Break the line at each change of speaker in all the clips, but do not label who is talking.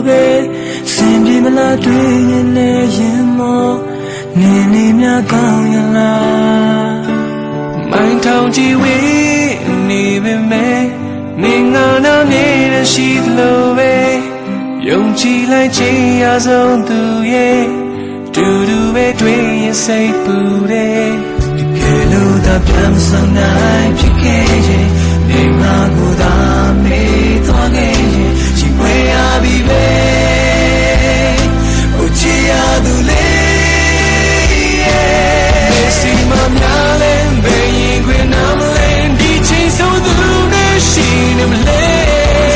ပဲစင်ပြေမလားတွေ့ရင်လည်းရင်မောနေနေများကောင်းရလားမိုင်းထောင်ကြည့်ဝေးနေပေမဲ့နေငါနာနေရရှိလို့ပဲယုံကြည်လိုက်ခြင်းအဆုံးသူရဲ့တူတူပဲတွေ့ရင်စိတ်ပူတယ်ဒီကဲလို့သာပြန်ဆောင်နိုင်ဖြစ်ခဲ့ရင်နေငါကိုသာမေးသွားခဲ့ရင်ရှိခွေရပြီပဲဟိုချီရသူလေးစီမများလဲဘယ်ရင်ခွေနာမလဲဒီချိန်ဆုံးသူနဲ့ရှိနေမလဲ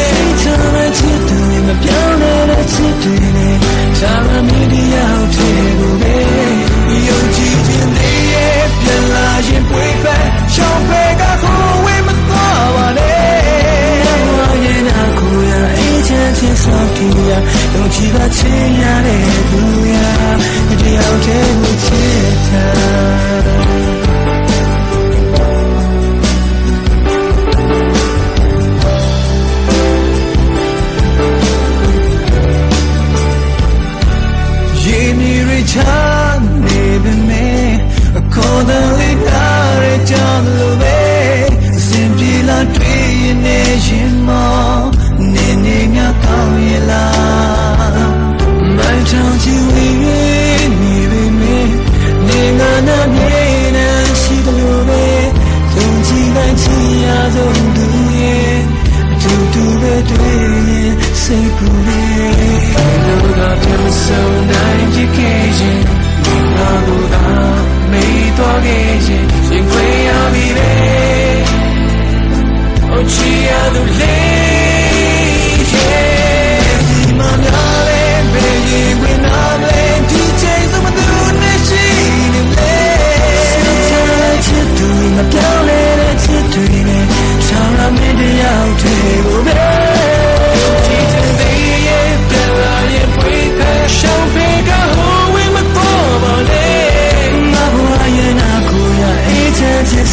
စိတ်ချမ်းချစ်သူမပြောင်းလဲချစ်သူနဲ့သာမမီဒီယာထဲကိုပဲယုံကြည်ခြင်းလေးရဲ့ပြန်လာရင်ပွေဖက်ရှောင်းဖက်ကကိုဝေးမသွားပါနဲ့ဘဝရဲ့နာကိုရအေးချမ်းခြင်းစောင့်ကြည့်ရယုံကြည်ပါခြင်းရတဲ့သူရတရားထဲကိုချစ်တာချမ်းနေပေမဲ့အခေါ်တဲ့လေးတားရကြလို့ပဲစင်ပြေလာတွေ့ရင်နေရင်မောနေနေငါကောင်းရလားမိုင်းချောင်းချီဝေးနေပေမဲ့နေငါနာမြေနေရှိလို့ပဲယုံကြည်နိုင်ချင်ရဆုံးသူရဲ့အတူတူပဲတွေ့ရင်စိတ်ပူတယ်လို့ကပြန်ဆုံးနိုင်ကြခဲ့ရင်ငါတို့သာမေးသွားခဲ့ရင်ရင်ခွေရပြီပဲအိုချီရသူလေးဒီမှာများလဲဘယ်ရင်ဝင်လာလဲဒီချိန်စမသူနဲ့ရှိနေလေချစ်သူမပြောင်းလဲတဲ့ချစ်သူနဲ့ချောင်းလာမင်းတရားထဲကိုပဲ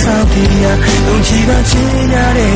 ဆောက်တည်ရယုံကြည်ပါခြင်းရတဲ့